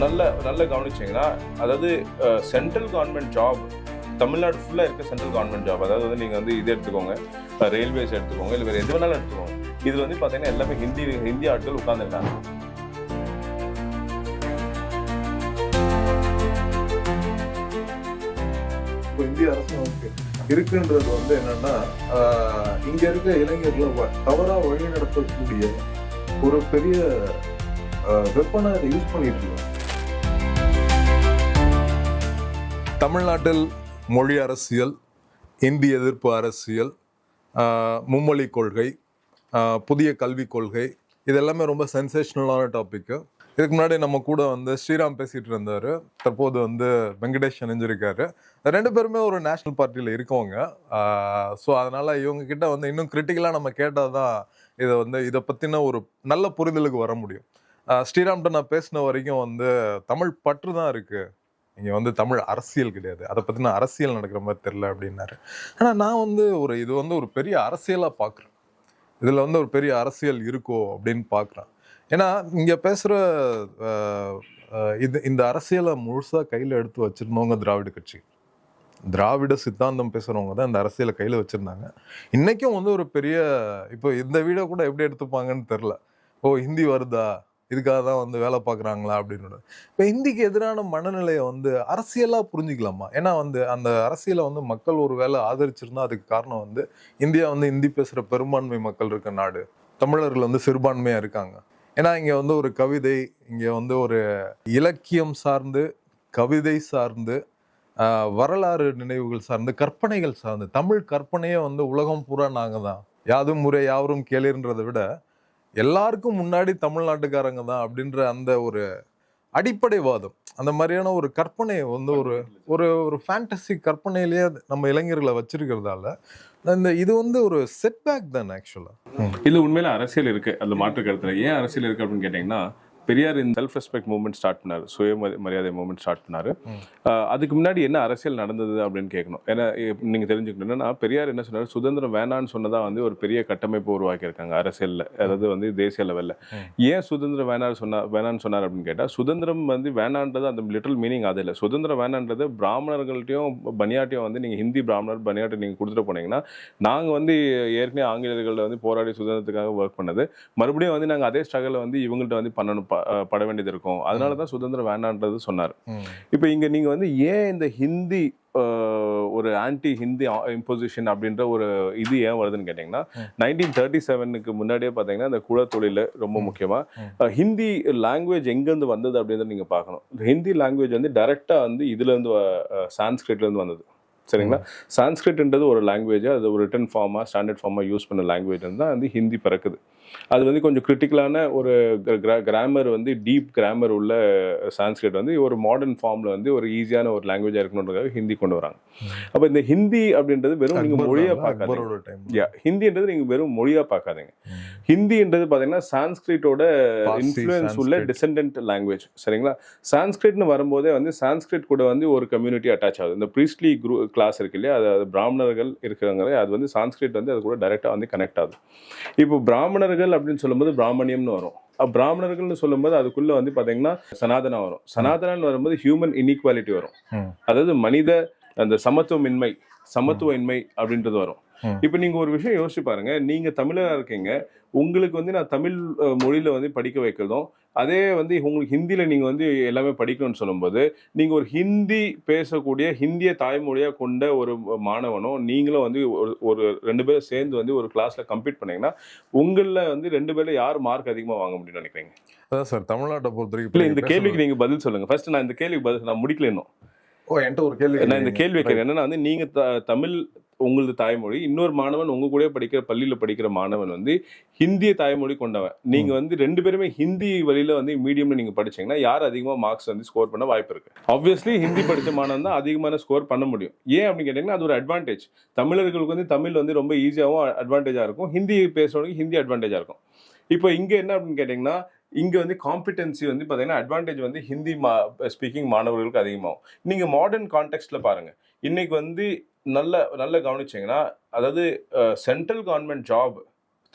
நல்ல கவனிச்சிங்கன்னா, அதாவது சென்ட்ரல் கவர்மெண்ட் ஜாப் தமிழ்நாடு ஃபுல்லாக இருக்க சென்ட்ரல் கவர்மெண்ட் ஜாப், அதாவது வந்து நீங்கள் வந்து இது எடுத்துக்கோங்க, ரயில்வேஸ் எடுத்துக்கோங்க, இல்லை வேறு எது வேணாலும் எடுத்துக்கோங்க. இது வந்து பார்த்தீங்கன்னா எல்லாமே ஹிந்தி ஆட்கள் உட்காந்துருக்காங்க. இப்போ இந்திய அரசு இருக்குன்றது வந்து என்னன்னா, இங்க இருக்க இளைஞர்களை தவறா வழி நடத்தக்கூடிய ஒரு பெரிய வெப்பனை அதை யூஸ் பண்ணிட்டு இருக்காங்க. தமிழ்நாட்டில் மொழி அரசியல், இந்தி எதிர்ப்பு அரசியல், மும்மொழி கொள்கை, புதிய கல்விக் கொள்கை, இது எல்லாமே ரொம்ப சென்சேஷனலான டாப்பிக்கு. இதுக்கு முன்னாடி நம்ம கூட வந்து ஸ்ரீராம் பேசிகிட்டு இருந்தார், தற்போது வந்து வெங்கடேஷ் இணைஞ்சிருக்காரு. ரெண்டு பேருமே ஒரு நேஷ்னல் பார்ட்டியில் இருக்கவங்க. ஸோ அதனால் இவங்கக்கிட்ட வந்து இன்னும் கிரிட்டிக்கலாக நம்ம கேட்டால் தான் இதை பற்றின ஒரு நல்ல புரிதலுக்கு வர முடியும். ஸ்ரீராம்கிட்ட நான் பேசின வரைக்கும் வந்து தமிழ் பற்று தான் இருக்குது, இங்கே வந்து தமிழ் அரசியல் கிடையாது, அதை பற்றின அரசியல் நடக்கிற மாதிரி தெரில அப்படின்னாரு. ஆனால் நான் வந்து இது வந்து ஒரு பெரிய அரசியலாக பார்க்குறேன். இதில் வந்து ஒரு பெரிய அரசியல் இருக்கோ அப்படின்னு பார்க்குறேன். ஏன்னா இங்கே பேசுகிற இந்த அரசியலை முழுசாக கையில் எடுத்து வச்சுருந்தவங்க திராவிட கட்சி, திராவிட சித்தாந்தம் பேசுகிறவங்க தான் இந்த அரசியலை கையில் வச்சுருந்தாங்க. இன்றைக்கும் வந்து ஒரு பெரிய, இப்போ இந்த வீடியோ கூட எப்படி எடுத்துப்பாங்கன்னு தெரில. ஹிந்தி வருதா, இதுக்காக தான் வந்து வேலை பார்க்குறாங்களா அப்படின்னு. இப்போ ஹிந்திக்கு எதிரான மனநிலையை வந்து அரசியலாக புரிஞ்சிக்கலாமா? ஏன்னா வந்து அந்த அரசியலை வந்து மக்கள் ஒரு வேலை ஆதரிச்சிருந்தா அதுக்கு காரணம் வந்து இந்தியா வந்து ஹிந்தி பேசுகிற பெரும்பான்மை மக்கள் இருக்க நாடு, தமிழர்கள் வந்து சிறுபான்மையாக இருக்காங்க. ஏன்னா இங்கே வந்து ஒரு கவிதை, இங்கே வந்து ஒரு இலக்கியம் சார்ந்து, கவிதை சார்ந்து, வரலாறு நினைவுகள் சார்ந்து, கற்பனைகள் சார்ந்து, தமிழ் கற்பனையே வந்து உலகம் பூரா நாங்கள் தான், யாதும் முறை யாவரும் கேளிர்ன்றதை விட எல்லாருக்கும் முன்னாடி தமிழ்நாட்டுக்காரங்க தான் அப்படின்ற அந்த ஒரு அடிப்படைவாதம், அந்த மாதிரியான ஒரு கற்பனை வந்து ஒரு ஃபேண்டசி கற்பனையிலேயே நம்ம இளைஞர்களை வச்சிருக்கிறதால இது வந்து ஒரு செட்பேக் தான் ஆக்சுவலா. இது உண்மையில அரசியல் இருக்கு, அது மாற்று கருத்துல. ஏன் அரசியல் இருக்கு அப்படின்னு கேட்டீங்கன்னா, பெரியார் இந்த செல்ஃப் ரெஸ்பெக்ட் மூவ்மெண்ட் ஸ்டார்ட் பண்ணார், சுயமரியாதை மூவ்மெண்ட் ஸ்டார்ட் பண்ணார். அதுக்கு முன்னாடி என்ன அரசியல் நடந்தது அப்படின்னு கேட்கணும். ஏன்னா நீங்கள் தெரிஞ்சுக்கணும்னா, பெரியார் என்ன சொன்னார், சுதந்திரம் வேணான்னு சொன்னதா வந்து ஒரு பெரிய கட்டமைப்பு உருவாக்கியிருக்காங்க அரசியலில், அதாவது வந்து தேசிய லெவலில். ஏன் சுதந்திரம் வேணான்னு சொன்னார் அப்படின்னு கேட்டால், சுதந்திரம் வந்து வேணான்றது அந்த லிட்டில் மீனிங் அது இல்லை. சுதந்திரம் வேணான்றது பிராமணர்கள்ட்டையும் பனியாட்டையும் வந்து நீங்கள் ஹிந்தி பிராமணர் பனியாட்டை நீங்கள் கொடுத்துட்டு போனீங்கன்னா, நாங்கள் வந்து ஏற்கனவே ஆங்கிலேயர்களில் வந்து போராடி சுதந்திரத்துக்காக ஒர்க் பண்ணது, மறுபடியும் வந்து நாங்கள் அதே ஸ்ட்ரகிளை வந்து இவங்கள்ட்ட வந்து பண்ணணும், பட வேண்டியது இருக்கும். அதனால தான் சுதந்திரம் வேண்டான்றது சொன்னார். இப்போ இங்க நீங்க வந்து ஏன் இந்த ஹிந்தி ஒரு ஆன்டி ஹிந்தி இம்போசிஷன் அப்படின்ற ஒரு இது ஏன் வருதுன்னு கேட்டிங்கன்னா, 1937க்கு முன்னாடியே பார்த்தீங்கன்னா இந்த குலத்தொழில் ரொம்ப முக்கியமாக ஹிந்தி லாங்குவேஜ் எங்கேருந்து வந்தது அப்படின்றத நீங்கள் பார்க்கணும். ஹிந்தி லாங்குவேஜ் வந்து டைரெக்டாக வந்து இதுலேருந்து சான்ஸ்கிரிட்லேருந்து வந்தது. சரிங்களா? சான்ஸ்கிரிட்ன்றது ஒரு லாங்குவேஜ், அது ஒரு ரிட்டன் ஃபார்மாக ஸ்டாண்டர்ட் ஃபார்மாக யூஸ் பண்ண லாங்குவேஜ் தான் வந்து ஹிந்தி பிறக்குது. அது வந்து கொஞ்சம் கிரிட்டிக்கலான ஒரு கிராமர் வந்து டீப் கிராமர் உள்ள சான்ஸ்கிரிட் வந்து ஒரு மாடர்ன் ஃபார்மில் வந்து ஒரு ஈஸியான ஒரு லாங்குவேஜாக இருக்கணுன்றதுக்காக ஹிந்தி கொண்டு வராங்க. அப்போ இந்த ஹிந்தி அப்படின்றது வெறும் நீங்கள் மொழியாக பார்க்காதீங்க. ஹிந்தின்றது நீங்கள் வெறும் மொழியாக பார்க்காதீங்க. ஹிந்தின்றது பார்த்தீங்கன்னா சான்ஸ்கிரிட்டோட இன்ஃப்ளூயன்ஸ் உள்ள டிசெண்டன்ட் லாங்குவேஜ். சரிங்களா? சான்ஸ்கிரிட்னு வரும்போதே வந்து சான்ஸ்கிரிட் கூட வந்து ஒரு கம்யூனிட்டி அட்டாச் ஆகுது. இந்த ப்ரீஸ்ட்லி கிளாஸ் இருக்கு இல்லையா, அதாவது பிராமணர்கள் இருக்கிறவங்க, அது வந்து சான்ஸ்கிரிட் வந்து அது கூட டைரெக்டாக வந்து கனெக்ட் ஆகுது. இப்போ பிராமணர்கள் அப்படின்னு சொல்லும்போது பிராமணியம்னு வரும். பிராமணர்கள்னு சொல்லும்போது அதுக்குள்ள வந்து பாத்தீங்கன்னா சனாதனா வரும். சனாதனான்னு வரும்போது ஹியூமன் இன்இக்வாலிட்டி வரும், அதாவது மனித அந்த சமத்துவ இன்மை அப்படின்றது வரும். இப்ப நீங்க ஒரு விஷயம் யோசிச்சு பாருங்க, நீங்க தமிழரா இருக்கீங்க, உங்களுக்கு வந்து நான் தமிழ் மொழியில வந்து படிக்க வைக்கிறதும், அதே வந்து உங்களுக்கு ஹிந்தியில நீங்க வந்து எல்லாமே படிக்கணும்னு சொல்லும்போது, நீங்க ஒரு ஹிந்தி பேசக்கூடிய ஹிந்திய தாய்மொழியா கொண்ட ஒரு மாணவனும் நீங்களும் வந்து ஒரு ரெண்டு பேரும் சேர்ந்து வந்து ஒரு கிளாஸ்ல கம்ப்ளீட் பண்ணீங்கன்னா, உங்கள வந்து ரெண்டு பேர்ல யார் மார்க் அதிகமா வாங்க முடியும்னு நினைக்கிறீங்க? அதான் சார், தமிழ்நாட்டை பொறுத்த வரைக்கும் இல்ல, இந்த கேள்விக்கு நீங்க பதில் சொல்லுங்க. ஃபர்ஸ்ட் நான் இந்த கேள்விக்கு பதில் நான் முடிக்கல இன்னும். என்கிட்ட ஒரு கேள்வி, நான் இந்த கேள்வி வைக்கிறேன். என்னன்னா வந்து நீங்க தமிழ் உங்களது தாய்மொழி, இன்னொரு மாணவன் உங்க கூட படிக்கிற பள்ளியில படிக்கிற மாணவன் வந்து ஹிந்திய தாய்மொழி கொண்டவன், நீங்க வந்து ரெண்டு பேருமே ஹிந்தி வழியில வந்து மீடியம்ல நீங்க படிச்சீங்கன்னா யார் அதிகமா மார்க்ஸ் வந்து ஸ்கோர் பண்ண வாய்ப்பு இருக்கு? ஆப்வியஸ்லி ஹிந்தி படிச்ச மாணவன் தான் அதிகமான ஸ்கோர் பண்ண முடியும். ஏன் அப்படின்னு கேட்டீங்கன்னா, அது ஒரு அட்வான்டேஜ். தமிழர்களுக்கு வந்து தமிழ் வந்து ரொம்ப ஈஸியாகவும் அட்வான்டேஜா இருக்கும், ஹிந்தி பேசுறவங்களுக்கு ஹிந்தி அட்வான்டேஜா இருக்கும். இப்போ இங்க என்ன அப்படின்னு கேட்டீங்கன்னா, இங்க வந்து காம்பிடன்சி வந்து பாத்தீங்கன்னா அட்வான்டேஜ் வந்து ஹிந்தி ஸ்பீக்கிங் மாணவர்களுக்கு அதிகமாகும். நீங்க மாடர்ன் கான்டெக்ட்ல பாருங்க, இன்னைக்கு வந்து நல்ல கவனிச்சிங்கன்னா, அதாவது சென்ட்ரல் கவர்மெண்ட் ஜாப்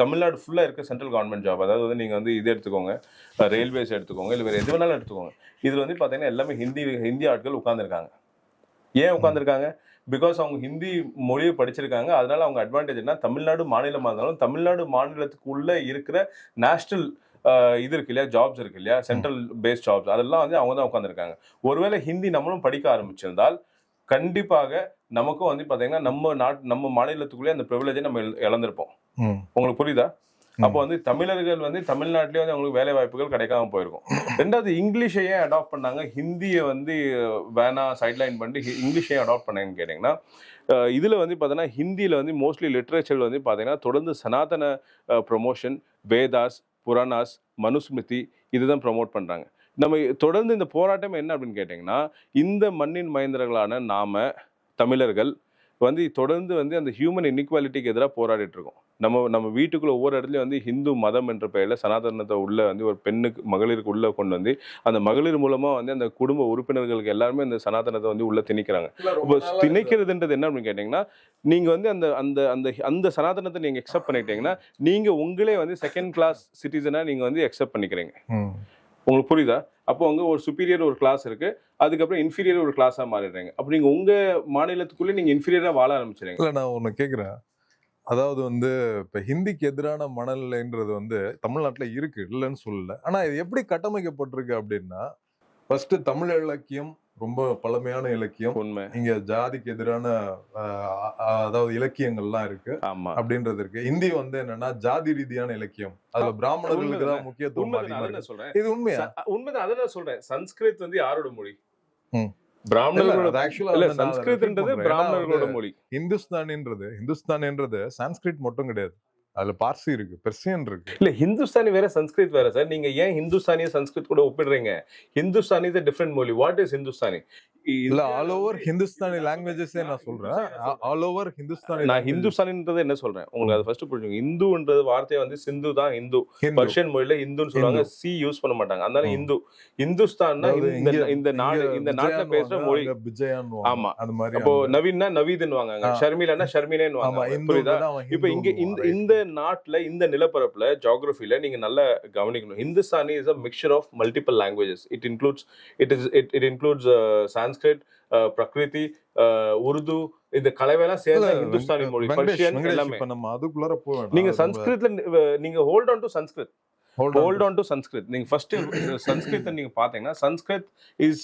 தமிழ்நாடு ஃபுல்லா இருக்க சென்ட்ரல் கவர்மெண்ட் ஜாப், அதாவது வந்து நீங்க வந்து இது எடுத்துக்கோங்க, ரயில்வேஸ் எடுத்துக்கோங்க, இல்லை வேற எது வேணாலும் எடுத்துக்கோங்க, இதுல வந்து பாத்தீங்கன்னா எல்லாமே ஹிந்தி ஆட்கள் உட்கார்ந்துருக்காங்க. ஏன் உட்கார்ந்துருக்காங்க? பிகாஸ் அவங்க ஹிந்தி மொழியை படிச்சிருக்காங்க. அதனால அவங்க அட்வான்டேஜ் என்ன, தமிழ்நாடு மாநிலமா இருந்தாலும் தமிழ்நாடு மாநிலத்துக்குள்ள இருக்கிற நேஷனல் இது இருக்கு இல்லையா, ஜாப்ஸ் இருக்கு இல்லையா, சென்ட்ரல் பேஸ்ட் ஜாப்ஸ், அதெல்லாம் வந்து அவங்க தான் உட்காந்துருக்காங்க. ஒருவேளை ஹிந்தி நம்மளும் படிக்க ஆரம்பிச்சிருந்தால் கண்டிப்பாக நமக்கும் வந்து பாத்தீங்கன்னா நம்ம மாநிலத்துக்குள்ளே அந்த ப்ரிவிலேஜை நம்ம இழந்திருப்போம். உங்களுக்கு புரியுதா? அப்போ வந்து தமிழர்கள் வந்து தமிழ்நாட்டிலேயே வந்து அவங்களுக்கு வேலை வாய்ப்புகள் கிடைக்காம போயிருக்கும். ரெண்டாவது, இங்கிலீஷை ஏன் அடாப்ட் பண்ணாங்க, ஹிந்தியை வந்து வேணா சைட்லைன் பண்ணிட்டு இங்கிலீஷை அடாப்ட் பண்ணாங்கன்னு கேட்டிங்கன்னா, இதில் வந்து பார்த்தீங்கன்னா ஹிந்தியில் வந்து மோஸ்ட்லி லிட்ரேச்சர் வந்து பார்த்தீங்கன்னா தொடர்ந்து சனாதன ப்ரொமோஷன், வேதாஸ், புராணாஸ், மனுஸ்மிருதி இதுதான் ப்ரொமோட் பண்ணுறாங்க. நம்ம தொடர்ந்து இந்த போராட்டம் என்ன அப்படின்னு கேட்டிங்கன்னா, இந்த மண்ணின் மைந்தர்களான நாம தமிழர்கள் வந்து தொடர்ந்து வந்து அந்த ஹியூமன் இன்இக்வாலிட்டிக்கு எதிராக போராடிட்டு இருக்கோம். நம்ம வீட்டுக்குள்ள ஒவ்வொரு இடத்துலையும் வந்து ஹிந்து மதம் என்ற பெயரில் சனாதனத்தை உள்ள வந்து ஒரு மகளிருக்கு உள்ள கொண்டு வந்து அந்த மகளிர் மூலமா வந்து அந்த குடும்ப உறுப்பினர்களுக்கு எல்லாருமே அந்த சனாதனத்தை வந்து உள்ள திணிக்கிறாங்க. இப்போ திணிக்கிறதுன்றது என்ன அப்படின்னு கேட்டீங்கன்னா, நீங்க வந்து அந்த அந்த அந்த அந்த சனாதனத்தை நீங்க எக்ஸெப்ட் பண்ணிட்டீங்கன்னா நீங்க உங்களே வந்து செகண்ட் கிளாஸ் சிட்டிசனா நீங்க வந்து எக்ஸெப்ட் பண்ணிக்கிறீங்க. உங்களுக்கு புரியுதா? அப்போ அங்கே ஒரு சுப்பீரியர் ஒரு கிளாஸ் இருக்கு, அதுக்கப்புறம் இன்ஃபீரியர் ஒரு கிளாஸா மாறிடுறீங்க. அப்போ நீங்க உங்க மாநிலத்துக்குள்ளே நீங்க இன்ஃபீரியரா வாழ ஆரம்பிச்சிடுங்க. இல்லை, நான் ஒன்று கேட்குறேன். அதாவது வந்து இப்போ ஹிந்திக்கு எதிரான மனநிலைன்றது வந்து தமிழ்நாட்டில் இருக்கு, இல்லைன்னு சொல்லல. ஆனால் இது எப்படி கட்டமைக்கப்பட்டிருக்கு அப்படின்னா, ஃபர்ஸ்ட் தமிழ் இலக்கியம் ரொம்ப பழமையான இலக்கியம். உண்மை. இங்க ஜாதிக்கு எதிரான அதாவது இலக்கியங்கள்லாம் இருக்கு. ஆமா. அப்படின்றது இருக்கு. ஹிந்தி வந்து என்னன்னா ஜாதி ரீதியான இலக்கியம். அதுல பிராமணர்களுக்கு தான் முக்கியத்துவம் அதிகமா இருக்கு. இது உண்மையா? உண்மைதான், அதை நான் சொல்றேன். சன்ஸ்கிருத் வந்து யாரோட மொழி? பிராமணர்களோட மொழி. ஹிந்துஸ்தானின்றது சான்ஸ்கிரிட் மட்டும் கிடையாது, அதுல பார்சி இருக்கு, பெர்சியன் இருக்கு. இல்ல, ஹிந்துஸ்தானி வேற சன்ஸ்கிருத் வேற சார். நீங்க ஏன் ஹிந்துஸ்தானிய சன்ஸ்கிருத் கூட ஒப்பிடுறீங்க? ஹிந்துஸ்தானி இஸ் a different மொழி. What is Hindustani? இல்ல, ஆல் ஓவர் ஹிந்துஸ்தானி லாங்குவேஜஸே நான் சொல்றேன். All over Hindustani. நான் ஹிந்துஸ்தானின்றது என்ன சொல்றேன் உங்களுக்கு, அது ஃபர்ஸ்ட் புரிஞ்சுங்க. இந்துன்றது வார்த்தை வந்து சிந்து தான். இந்து பர்ஷியன் மொழியில இந்துன்னு சொல்லுவாங்க, சி யூஸ் பண்ண மாட்டாங்க. அதனால இந்து. இந்துஸ்தான்னா இந்த நாட்டுல பேசுற மொழி. ஆமா, அந்த மாதிரி. அப்போ நவீன்னா நவீதுன்னுவாங்க, ஷர்மிலான்னா ஷர்மிலேன்னுவாங்க. புரியுதா? இப்போ இங்க இந்த நாட்டுல இந்த நிலப்பரப்புல ஜியோகிராஃபில நீங்க நல்லா கவனிக்கணும். Hindustani is a mixture of multiple languages. It includes Sanskrit, பிரகிருதி, உருது, இந்த கலவையெல்லாம் சேர்ந்த ஹிந்துஸ்தானி மொழி, பர்ஷியன் எல்லாமே. அதுக்குள்ளார போவேன். நீங்க சன்ஸ்கிரிட்ல நீங்க ஹோல்ட் ஆன் டு சன்ஸ்கிரிட். நீங்க ஃபர்ஸ்ட் சன்ஸ்கிரிட் நீங்க பாத்தீங்கன்னா, Sanskrit is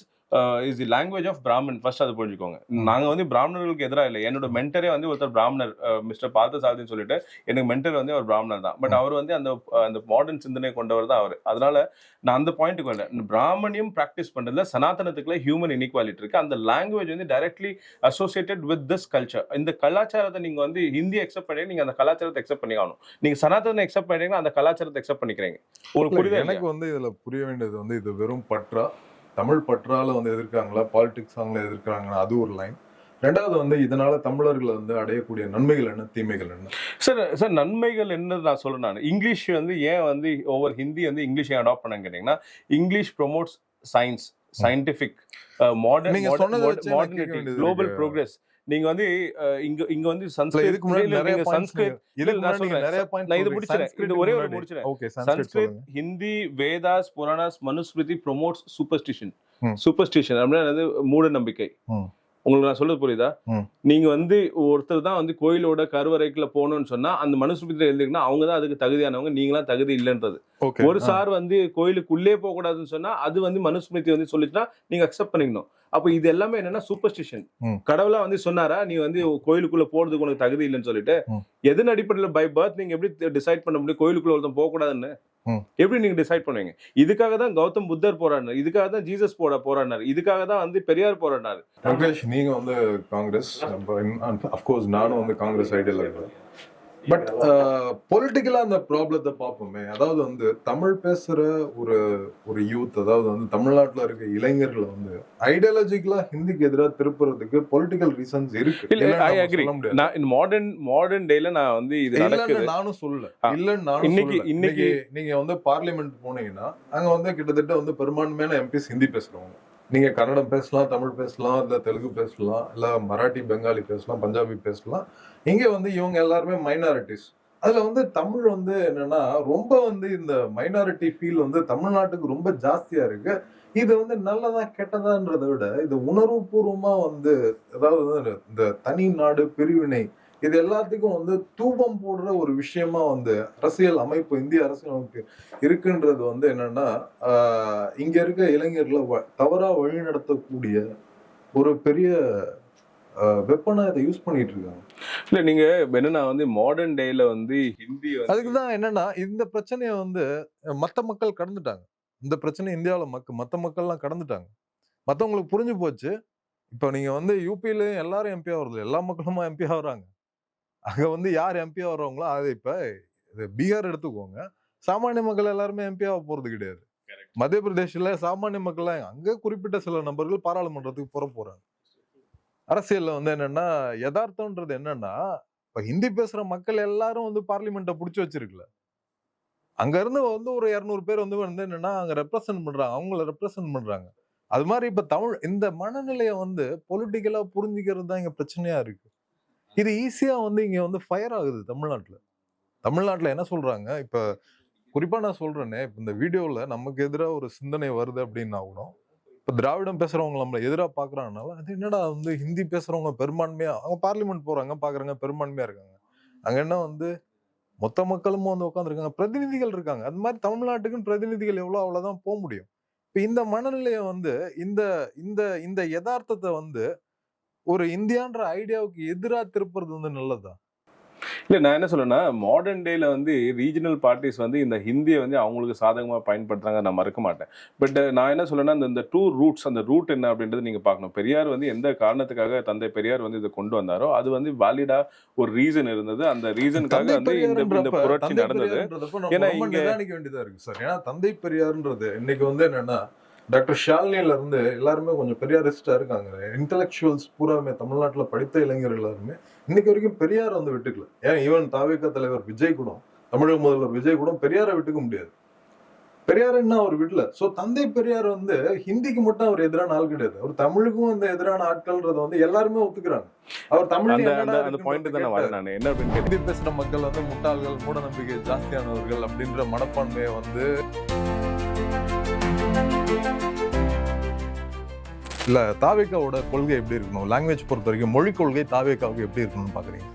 the language of Brahman. First அதை புரிஞ்சுக்கோங்க. நாங்க வந்து பிராமணர்களுக்கு எதிராக இல்லை. என்னோட மென்டரே வந்து ஒருத்தர் பிராமணர், மிஸ்டர் பார்த்தசாரதின்னு சொல்லிட்டு எனக்கு மென்டர் வந்து அவர் பிராமணர் தான். பட் அவர் வந்து அந்த மாடர்ன் சிந்தனை கொண்டவர் தான் அவர். அதனால நான் அந்த பாயிண்ட்டுக்கு வரல. பிராமணியம் ப்ராக்டிஸ் பண்றதுல சனாதனத்துக்குள்ள ஹியூமன் இன்இக்வாலிட்டி இருக்கு. அந்த லாங்குவேஜ் வந்து directly associated with this culture. இந்த கலாச்சாரத்தை நீங்க வந்து ஹிந்தி எக்ஸெப்ட் பண்ணி நீங்க அந்த கலாச்சாரத்தை எக்ஸெப்ட் பண்ணி ஆகணும். நீங்க சனாதனை எக்ஸெப்ட் பண்ணீங்கன்னா அந்த கலாச்சாரத்தை எக்ஸெப்ட் பண்ணிக்கிறீங்க. உங்களுக்கு புரியுது? எனக்கு வந்து இதுல புரிய வேண்டியது வந்து இது வெறும் பற்றா, தமிழ் பற்றால வந்து எதிர்க்காங்களா, பாலிடிக்ஸ் அவங்க எதிர்க்கிறாங்களா, அது ஒரு லைன். ரெண்டாவது வந்து இதனால தமிழர்கள் வந்து அடையக்கூடிய நன்மைகள் என்ன, தீமைகள் என்ன? சார் நன்மைகள் என்ன நான் சொல்றேன். நான் இங்கிலீஷ் வந்து ஏன் வந்து ஓவர் ஹிந்தி வந்து இங்கிலீஷ் ஏன் அடாப்ட் பண்ண கேட்டீங்கன்னா, English promotes science, scientific, modern, global progress. நீங்க வந்து இங்க வந்து Sanskrit, Hindi, Vedas, Puranas, Manusmriti promotes superstition. Superstition அப்படின்னா மூட நம்பிக்கை. உங்களுக்கு நான் சொல்றது புரியுதா? நீங்க வந்து ஒருத்தர் தான் வந்து கோயிலோட கருவறைக்குள்ள போகணும்னு சொன்னா அந்த மனுஸ்மிருதியில எழுதிருக்குன்னா அவங்க தான் அதுக்கு தகுதியானவங்க, நீங்களாம் தகுதி இல்லைன்றது. ஒரு சார் வந்து கோயிலுக்குள்ளே போக கூடாதுன்னு சொன்னா அது வந்து மனுஸ்மிருதி வந்து சொல்லிச்சுன்னா நீங்க அக்செப்ட் பண்ணிக்கணும். அப்ப இது எல்லாமே என்னன்னா சூப்பர்ஸ்டிஷன். கடவுளா வந்து சொன்னாரா நீ வந்து கோயிலுக்குள்ள போறதுக்கு உனக்கு தகுதி இல்லைன்னு சொல்லிட்டு? எதன் அடிப்படையில் பை பர்த் நீங்க எப்படி டிசைட் பண்ண முடியும் கோயிலுக்குள்ள ஒருத்தன் போக கூடாதுன்னு? எப்படி நீங்க டிசைட் பண்ணுவீங்க? இதுக்காக தான் கௌதம் புத்தர் போராடினார், இதுக்காக தான் ஜீசஸ் போராடினார், இதுக்காக தான் வந்து பெரியார் போராடினார். நீங்க வந்து காங்கிரஸ், அஃப்கோர்ஸ் நானும் வந்து காங்கிரஸ் ஐடியல் இருக்கேன். பட் பொலிட்டிக்கலா அந்த ப்ராப்ளத்தை பார்ப்போமே. அதாவது வந்து தமிழ் பேசுற ஒரு யூத், அதாவது வந்து தமிழ்நாட்டுல இருக்க இளைஞர்கள் வந்து ஐடியாலஜிக்கலா ஹிந்திக்கு எதிராக திருப்புறதுக்கு பொலிட்டிக்கல் ரீசன்ஸ் இருக்கு. மாடர்ன் டேல நான் வந்து இது நடக்குது நானும் சொல்லல, இல்லன்னு நானும் இன்னைக்கு நீங்க வந்து பார்லிமெண்ட் போனீங்கன்னா அங்க வந்து கிட்டத்தட்ட வந்து பெரும்பான்மையான எம்பிஸ் ஹிந்தி பேசுறவங்க. நீங்க கன்னடம் பேசலாம், தமிழ் பேசலாம், இல்ல தெலுங்கு பேசலாம், இல்ல மராட்டி, பெங்காலி பேசலாம், பஞ்சாபி பேசலாம். இங்க வந்து இவங்க எல்லாருமே மைனாரிட்டிஸ். அதுல வந்து தமிழ் வந்து என்னன்னா ரொம்ப வந்து இந்த மைனாரிட்டி ஃபீல் வந்து தமிழ்நாட்டுக்கு ரொம்ப ஜாஸ்தியா இருக்கு. இது வந்து நல்லதா கெட்டதான்றத விட இது உணர்வுபூர்வமா வந்து அதாவது வந்து இந்த தனி நாடு பிரிவினை இது எல்லாத்துக்கும் வந்து தூபம் போடுற ஒரு விஷயமா வந்து அரசியல் அமைப்பு இந்திய அரசியல் அமைப்பு இருக்குன்றது வந்து என்னன்னா இங்க இருக்க இளைஞர்களை தவறா வழிநடத்தக்கூடிய ஒரு பெரிய வெப்பனா இதை யூஸ் பண்ணிட்டு இருக்காங்க. இல்ல நீங்க என்னன்னா வந்து மாடர்ன் டேல வந்து ஹிந்தி வந்து அதுக்குதான் என்னன்னா இந்த பிரச்சனையை வந்து மத்த மக்கள் கடந்துட்டாங்க. இந்த பிரச்சனை இந்தியாவுல மத்த மக்கள்லாம் கடந்துட்டாங்க. மத்தவங்களுக்கு புரிஞ்சு போச்சு. இப்ப நீங்க வந்து யூபியில எல்லாரும் எம்பி ஆகுறது எல்லா மக்களுமா எம்பி ஆகுறாங்க. அங்க வந்து யார் எம்பி ஆகுறாங்களோ அது இப்ப பீகார் எடுத்துக்கோங்க. சாமானிய மக்கள் எல்லாருமே எம்பி ஆக போறது கிடையாது. மத்திய பிரதேஷ்ல சாமானிய மக்கள் அங்க குறிப்பிட்ட சில நபர்கள் பாராளுமன்றத்துக்கு போறாங்க. அரசியல்ல வந்து என்னன்னா யதார்த்தம்ன்றது என்னன்னா இப்ப ஹிந்தி பேசுற மக்கள் எல்லாரும் வந்து பார்லிமெண்ட்டை புடிச்சு வச்சிருக்கல. அங்க இருந்து வந்து ஒரு 200 பேர் வந்து என்னன்னா அங்க ரெப்ரசென்ட் பண்றாங்க. அவங்கள ரெப்ரசென்ட் பண்றாங்க. அது மாதிரி இப்ப தமிழ் இந்த மனநிலையை வந்து பொலிட்டிக்கலா புரிஞ்சுக்கிறது தான் இங்க பிரச்சனையா இருக்கு. இது ஈஸியா வந்து இங்க வந்து ஃபயர் ஆகுது தமிழ்நாட்டுல. தமிழ்நாட்டுல என்ன சொல்றாங்க இப்ப குறிப்பா நான் சொல்றேனே இப்ப இந்த வீடியோல நமக்கு எதிரா ஒரு சிந்தனை வருது அப்படின்னா கூட இப்ப திராவிடம் பேசுறவங்க நம்மள எதிரா பாக்குறாங்கனால அது என்னடா வந்து ஹிந்தி பேசுறவங்க பெரும்பான்மையா அவங்க பார்லிமெண்ட் போறாங்க பாக்குறாங்க பெரும்பான்மையா இருக்காங்க. அங்க என்ன வந்து மொத்த மக்களும் வந்து உட்காந்துருக்காங்க பிரதிநிதிகள் இருக்காங்க. அது மாதிரி தமிழ்நாட்டுக்குன்னு பிரதிநிதிகள் எவ்வளவு அவ்வளவுதான் போக முடியும். இப்ப இந்த மனநிலையை வந்து இந்த இந்த இந்த யதார்த்தத்தை வந்து ஒரு இந்தியான்ற ஐடியாவுக்கு எதிரா திருப்புறது வந்து நல்லதா? இல்ல நான் என்ன சொல்றேன்னா மாடர்ன் டேல வந்து ரீஜனல் பார்ட்டிஸ் வந்து இந்த ஹிந்தியை வந்து அவங்களுக்கு சாதகமாக பயன்படுத்துறாங்க நான் மறக்க மாட்டேன். பட் நான் என்ன சொல்றேன்னா இந்த டூ ரூட்ஸ் அந்த ரூட் என்ன அப்படின்றது நீங்க பார்க்கணும். பெரியார் வந்து எந்த காரணத்துக்காக தந்தை பெரியார் வந்து இதை கொண்டு வந்தாரோ அது வந்து வேலிடா ஒரு ரீசன் இருந்தது. அந்த ரீசனுக்காக வந்து இந்த புரட்சி நடந்தது. ஏன்னா இங்க நிதானிக்க வேண்டியதா இருக்கு சார். ஏன்னா தந்தை பெரியார்ன்றது இன்னைக்கு வந்து என்னன்னா டாக்டர் ஷாலினில இருந்து எல்லாருமே கொஞ்சம் பெரியாரிஸ்டா இருக்காங்க. இன்டெலெக்சுவல்ஸ் பூராமே தமிழ்நாட்டுல படித்த இளைஞர்கள் எல்லாருமே இன்னைக்கு வரைக்கும் பெரியார் வந்து விட்டுக்கல. ஏன் ஈவன் தாவேக தலைவர் விஜய் கூட தமிழக முதல்வர் விஜய் கூட பெரியாரை விட்டுக்க முடியாது. பெரியார் என்ன அவர் விடல. சோ தந்தை பெரியார் வந்து ஹிந்திக்கு மட்டும் அவர் எதிரான ஆள் கிடையாது. அவர் தமிழுக்கும் வந்து எதிரான ஆட்கள்ன்றத வந்து எல்லாருமே ஒத்துக்கிறாங்க. அவர் தமிழ் அந்த பாயிண்ட் தான் நான் வரேன். நான் என்ன அப்படின்னு ஹிந்தி பேசுற மக்கள் வந்து முட்டாள்கள் மூட நம்பிக்கை ஜாஸ்தியானவர்கள் அப்படின்ற மனப்பான்மையை வந்து இல்ல தாவேகாவோட கொள்கை எப்படி இருக்கணும் லாங்குவேஜ் பொறுத்த வரைக்கும் மொழி கொள்கை தாவேகாவுக்கு எப்படி இருக்கணும்னு பாக்குறீங்க?